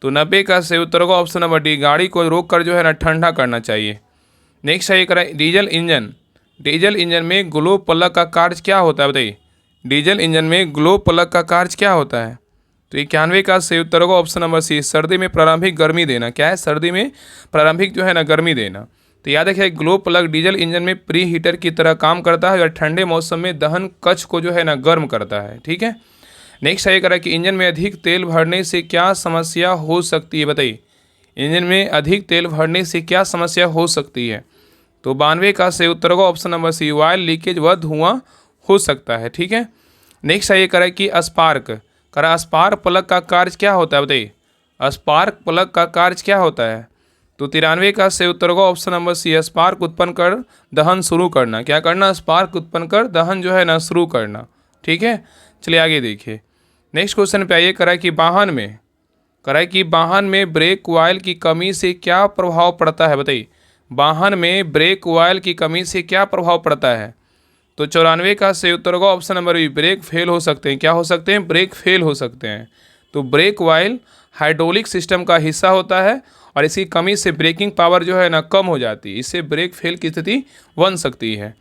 तो 90 का सही उत्तर होगा ऑप्शन नंबर डी, गाड़ी को रोक कर जो है ना ठंडा करना चाहिए। नेक्स्ट है कह डीजल इंजन में ग्लो प्लग का कार्य क्या होता है, बताइए। डीजल इंजन में ग्लो प्लग का कार्य क्या होता है। तो 91 का सही उत्तर होगा ऑप्शन नंबर सी, सर्दी में प्रारंभिक गर्मी देना। क्या है, सर्दी में प्रारंभिक जो है ना गर्मी देना। तो याद रखिए ग्लो प्लग डीजल इंजन में प्री हीटर की तरह काम करता है और ठंडे मौसम में दहन कक्ष को जो है ना गर्म करता है। ठीक है। नेक्स्ट है कह कि इंजन में अधिक तेल भरने से क्या समस्या हो सकती है, बताइए। इंजन में अधिक तेल भरने से क्या समस्या हो सकती है। तो 92 का सही उत्तर होगा option number C, oil leakage व धुआं हो सकता है। ठीक है। नेक्स्ट है ये कह कि स्पार्क प्लग का कार्य क्या होता है, बताइए। स्पार्क प्लग का कार्य क्या होता है। तो 93 का सही उत्तर होगा ऑप्शन नंबर सी, स्पार्क उत्पन्न कर दहन शुरू करना। क्या करना, स्पार्क उत्पन्न कर दहन जो है ना शुरू करना। ठीक है। चलिए आगे देखिए। नेक्स्ट क्वेश्चन पे आइए, वाहन में ब्रेक ऑयल की कमी से क्या प्रभाव पड़ता है, बताइए। वाहन में ब्रेक ऑयल की कमी से क्या प्रभाव पड़ता है। तो 94 का सही उत्तर होगा option number B, brake fail हो सकते हैं। क्या हो सकते हैं, ब्रेक फेल हो सकते हैं। तो ब्रेक ऑयल हाइड्रोलिक सिस्टम का हिस्सा होता है और इसकी कमी से ब्रेकिंग पावर जो है ना कम हो जाती है, इससे ब्रेक फेल की स्थिति बन सकती है।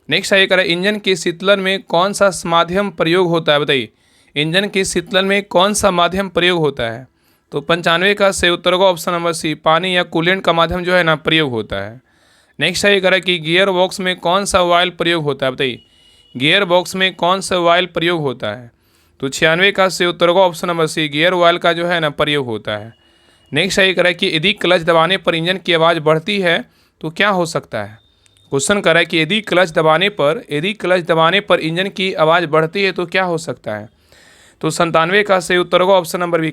नेक्स्ट है कह इंजन के शीतलन में कौन सा माध्यम प्रयोग होता है, बताइए। इंजन के शीतलन में कौन सा माध्यम प्रयोग होता है। तो 95 का सही उत्तर होगा ऑप्शन नंबर सी, पानी या कूलेंट का माध्यम जो है ना प्रयोग होता है। नेक्स्ट है कह कि गियर बॉक्स में कौन सा ऑयल प्रयोग होता है, बताइए। गियर बॉक्स में कौन सा ऑयल प्रयोग होता है। तो 96 का सही उत्तर होगा option number C, gear oil का जो है ना प्रयोग होता है। नेक्स्ट है कह कि यदि क्लच दबाने पर इंजन की आवाज़ बढ़ती है तो क्या हो सकता है। क्वेश्चन कर रहा है कि यदि क्लच दबाने पर इंजन की आवाज़ बढ़ती है तो क्या हो सकता है। तो 97 का सही उत्तर होगा option number B,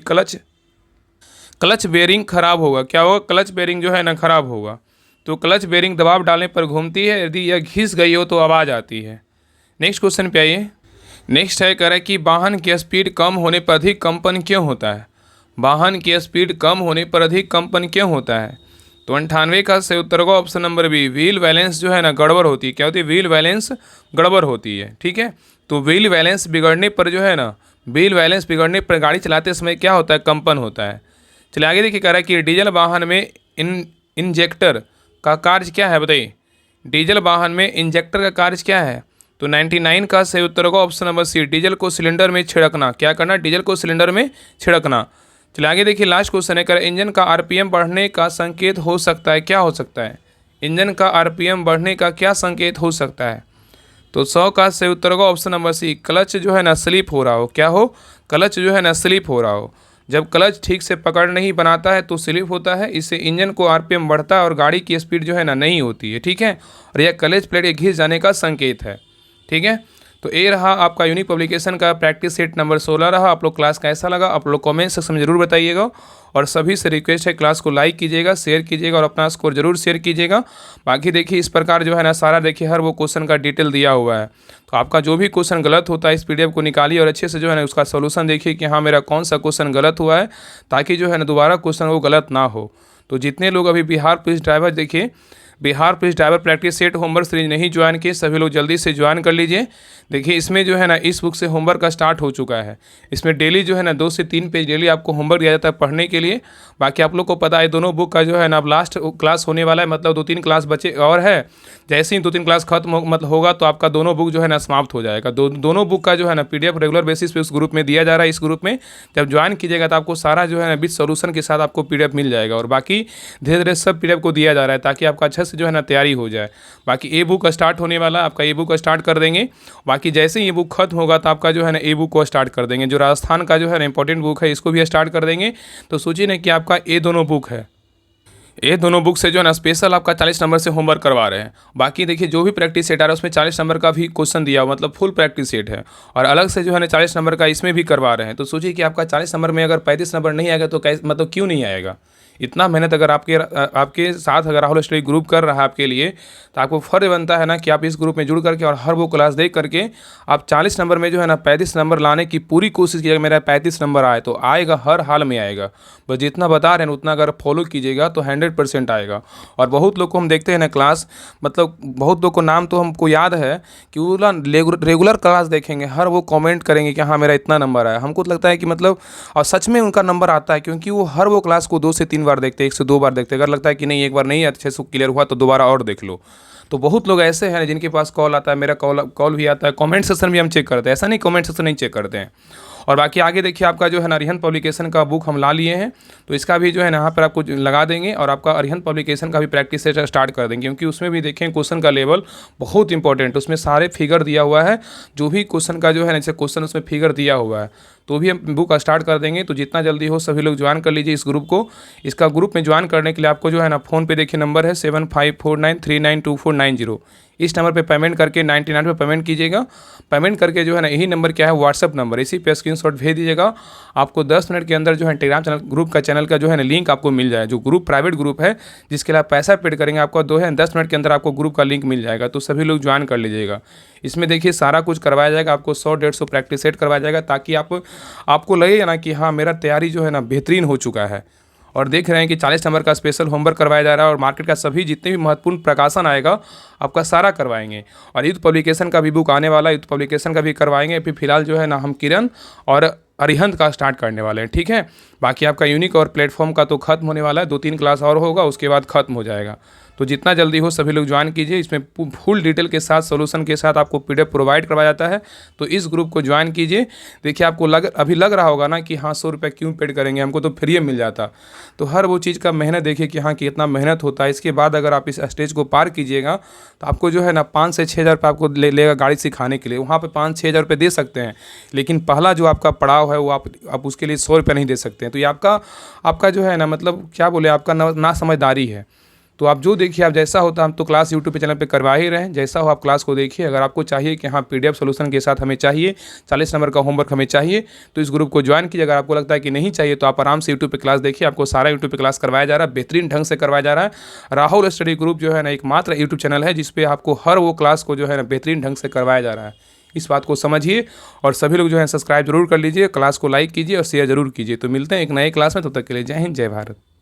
clutch bearing खराब होगा। क्या होगा, क्लच बेयरिंग जो है ना खराब होगा। तो क्लच बेयरिंग दबाव डालने पर घूमती है, यदि यह घिस गई हो तो आवाज़ आती है। नेक्स्ट क्वेश्चन पे आइए। नेक्स्ट है कह रहा है कि वाहन की स्पीड कम होने पर अधिक कंपन क्यों होता है। वाहन की स्पीड कम होने पर अधिक कंपन क्यों होता है। तो 98 का सही उत्तर होगा option number B, wheel balance जो है ना गड़बड़ होती है। क्या होती है, व्हील बैलेंस गड़बड़ होती है। ठीक है। तो व्हील बैलेंस बिगड़ने पर गाड़ी चलाते समय क्या होता है, कंपन होता है। चलिए आगे देखिए, कह रहा है कि इंजेक्टर का कार्य क्या है बताइए। डीजल वाहन में इंजेक्टर का कार्य क्या है? तो 99 का सही उत्तर होगा ऑप्शन नंबर सी, डीजल को सिलेंडर में छिड़कना। क्या करना? डीजल को सिलेंडर में छिड़कना। चलिए आगे देखिए, लास्ट क्वेश्चन है, इंजन का आरपीएम बढ़ने का संकेत हो सकता है, क्या हो सकता है? इंजन का आरपीएम बढ़ने का क्या संकेत हो सकता है? तो 100 का सही उत्तर होगा ऑप्शन नंबर सी, क्लच जो है ना स्लिप हो रहा हो। क्या हो? क्लच जो है ना स्लिप हो रहा हो। जब क्लच ठीक से पकड़ नहीं बनाता है तो स्लिप होता है, इससे इंजन को आरपीएम बढ़ता है और गाड़ी की स्पीड जो है ना नहीं होती है, ठीक है। और यह क्लच प्लेट के घिस जाने का संकेत है, ठीक है। तो ये रहा आपका यूनिक पब्लिकेशन का प्रैक्टिस सेट नंबर 16 रहा। आप लोग क्लास कैसा लगा आप लोग कमेंट सेक्शन में जरूर बताइएगा, और सभी से रिक्वेस्ट है क्लास को लाइक कीजिएगा, शेयर कीजिएगा और अपना स्कोर जरूर शेयर कीजिएगा। बाकी देखिए इस प्रकार जो है ना सारा देखिए हर वो क्वेश्चन का डिटेल दिया हुआ है, तो आपका जो भी क्वेश्चन गलत होता है इस पीडीएफ को निकालिए और अच्छे से जो है ना उसका सोल्यूशन देखिए कि हाँ मेरा कौन सा क्वेश्चन गलत हुआ है, ताकि जो है ना दोबारा क्वेश्चन वो गलत ना हो। तो जितने लोग अभी बिहार पुलिस ड्राइवर देखिए Bihar police driver practice set homework series नहीं ज्वाइन किए, सभी लोग जल्दी से ज्वाइन कर लीजिए। देखिए इसमें जो है ना इस बुक से होमवर्क का स्टार्ट हो चुका है। इसमें डेली जो है ना 2 से 3 पेज डेली आपको होमवर्क दिया जाता है पढ़ने के लिए। बाकी आप लोग को पता है दोनों बुक का जो है ना अब लास्ट क्लास होने वाला है, मतलब 2-3 क्लास बचे और है। जैसे ही 2-3 क्लास खत्म मतलब होगा तो आपका दोनों बुक जो है ना समाप्त हो जाएगा। दोनों बुक का जो है ना पीडीएफ रेगुलर बेसिस पे उस ग्रुप में दिया जा रहा है। इस ग्रुप में जब ज्वाइन कीजिएगा तो आपको सारा जो है ना विद सोल्यूशन के साथ आपको पीडीएफ मिल जाएगा, और बाकी धीरे धीरे सब पीडीएफ को दिया जा रहा है ताकि आपका अच्छे से जो है ना तैयारी हो जाए। बाकी ए बुक स्टार्ट होने वाला है, आपका ए बुक स्टार्ट कर देंगे। बाकी जैसे ही ये बुक खत्म होगा तो आपका जो है ना ए बुक को स्टार्ट कर देंगे। जो राजस्थान का जो है ना इंपॉर्टेंट बुक है इसको भी स्टार्ट कर देंगे। तो सोचिए ना कि आपका ये दोनों बुक है, ये दोनों बुक से जो है ना स्पेशल आपका 40 नंबर से होमवर्क करवा रहे हैं। बाकी देखिए जो भी प्रैक्टिस सेट आ रहा है उसमें 40 नंबर का भी क्वेश्चन दिया हुआ, मतलब फुल प्रैक्टिस सेट है, और अलग से जो है ना 40 नंबर का इसमें भी करवा रहे हैं। तो सोचिए कि आपका 40 नंबर में अगर 35 नंबर नहीं आएगा तो कैसे, मतलब क्यों नहीं आएगा? इतना मेहनत अगर आपके साथ अगर राहुल स्टडी ग्रुप कर रहा है आपके लिए, तो आपको फर्ज बनता है ना कि आप इस ग्रुप में जुड़ करके और हर वो क्लास देख करके आप 40 नंबर में जो है ना 35 नंबर लाने की पूरी कोशिश कीजिएगा। मेरा 35 नंबर आए तो आएगा, हर हाल में आएगा। बस जितना बता रहे हैं उतना अगर फॉलो कीजिएगा तो 100% आएगा। और बहुत लोग को हम देखते हैं ना क्लास, मतलब बहुत लोग को नाम तो हमको याद है कि वो रेगुलर क्लास देखेंगे, हर वो कमेंट करेंगे कि हाँ मेरा इतना नंबर आया। हमको तो लगता है कि मतलब, और सच में उनका नंबर आता है, क्योंकि वो हर वो क्लास को 2 से 3 बार देखते हैं, 1 से 2 बार देखते हैं। अगर लगता है कि नहीं एक बार नहीं अच्छे से क्लियर हुआ तो दोबारा और देख लो। तो बहुत लोग ऐसे हैं जिनके पास कॉल आता है, मेरा कॉल भी आता है, कमेंट सेक्शन भी हम चेक करते हैं, ऐसा नहीं कमेंट सेक्शन नहीं चेक करते हैं। और बाकी आगे देखिए आपका जो है ना अरिहंत पब्लिकेशन का बुक हम ला लिए हैं, तो इसका भी जो है ना यहाँ पर आपको लगा देंगे, और आपका अरिहंत पब्लिकेशन का भी प्रैक्टिस सेट स्टार्ट कर देंगे, क्योंकि उसमें भी देखें क्वेश्चन का लेवल बहुत इंपॉर्टेंट, उसमें सारे फिगर दिया हुआ है। जो भी क्वेश्चन का जो है ना जैसे क्वेश्चन उसमें फिगर दिया हुआ है, तो भी हम बुक स्टार्ट कर देंगे। तो जितना जल्दी हो सभी लोग ज्वाइन कर लीजिए इस ग्रुप को। इसका ग्रुप में ज्वाइन करने के लिए आपको जो है ना फ़ोन पे देखिए नंबर है 7549392490। इस नंबर पे पेमेंट करके 99 पे पेमेंट कीजिएगा। पेमेंट करके जो है ना यही नंबर क्या है व्हाट्सअप नंबर, इसी पे स्क्रीनशॉट भेज दीजिएगा। आपको 10 मिनट के अंदर जो है टेलीग्राम चैनल ग्रुप का चैनल का जो है ना लिंक आपको मिल जाए। जो ग्रुप प्राइवेट ग्रुप है जिसके लिए आप पैसा पेड करेंगे, आपको 10 मिनट के अंदर आपको ग्रुप का लिंक मिल जाएगा। तो सभी लोग ज्वाइन कर लीजिएगा। इसमें देखिए सारा कुछ करवाया जाएगा, आपको 100-150 प्रैक्टिस सेट करवाया जाएगा, ताकि आपको लगेगा ना कि हाँ मेरा तैयारी जो है ना बेहतरीन हो चुका है। और देख रहे हैं कि 40 नंबर का स्पेशल होमवर्क करवाया जा रहा है, और मार्केट का सभी जितने भी महत्वपूर्ण प्रकाशन आएगा आपका सारा करवाएंगे। और यूथ पब्लिकेशन का भी बुक आने वाला है, यूथ पब्लिकेशन का भी करवाएंगे। अभी फिलहाल जो है ना हम किरण और अरिहंत का स्टार्ट करने वाले हैं, ठीक है। बाकी आपका यूनिक और प्लेटफॉर्म का तो खत्म होने वाला है, 2-3 क्लास और होगा, उसके बाद खत्म हो जाएगा। तो जितना जल्दी हो सभी लोग ज्वाइन कीजिए। इसमें फुल डिटेल के साथ सोल्यूशन के साथ आपको पीडीएफ प्रोवाइड करवाया जाता है, तो इस ग्रुप को ज्वाइन कीजिए। देखिए आपको अभी लग रहा होगा ना कि हाँ 100 रुपये क्यों पेड करेंगे, हमको तो फ्री मिल जाता। तो हर वो चीज़ का मेहनत देखिए कि हाँ कितना मेहनत होता है। इसके बाद अगर आप इस स्टेज को पार कीजिएगा तो आपको जो है ना 5 से 6 हज़ार रुपये आपको लेगा गाड़ी सिखाने के लिए। वहाँ पर 5-6 हज़ार रुपये दे सकते हैं, लेकिन पहला जो आपका पड़ाव है वो आप उसके लिए 100 रुपये नहीं दे सकते हैं। तो ये आपका जो है ना मतलब क्या बोले, आपका ना समझदारी है। तो आप जो देखिए, आप जैसा होता हम तो क्लास यूट्यूब पे चैनल पे करवा ही रहे हैं, जैसा हो आप क्लास को देखिए। अगर आपको चाहिए कि हाँ पीडीएफ सोल्यूशन के साथ हमें चाहिए, 40 नंबर का होमवर्क हमें चाहिए, तो इस ग्रुप को ज्वाइन कीजिए। अगर आपको लगता है कि नहीं चाहिए तो आप आराम से यूट्यूब पे क्लास देखिए, आपको सारा यूट्यूब पे क्लास करवाया जा रहा है, बेहतरीन ढंग से करवाया जा रहा है। राहुल स्टडी ग्रुप जो है ना एकमात्र यूट्यूब चैनल है जिसपे आपको हर वो क्लास को जो है ना बेहतरीन ढंग से करवाया जा रहा है। इस बात को समझिए, और सभी लोग जो है सब्सक्राइब जरूर कर लीजिए, क्लास को लाइक कीजिए और शेयर जरूर कीजिए। तो मिलते हैं एक नए क्लास में, तब तक के लिए जय हिंद, जय भारत।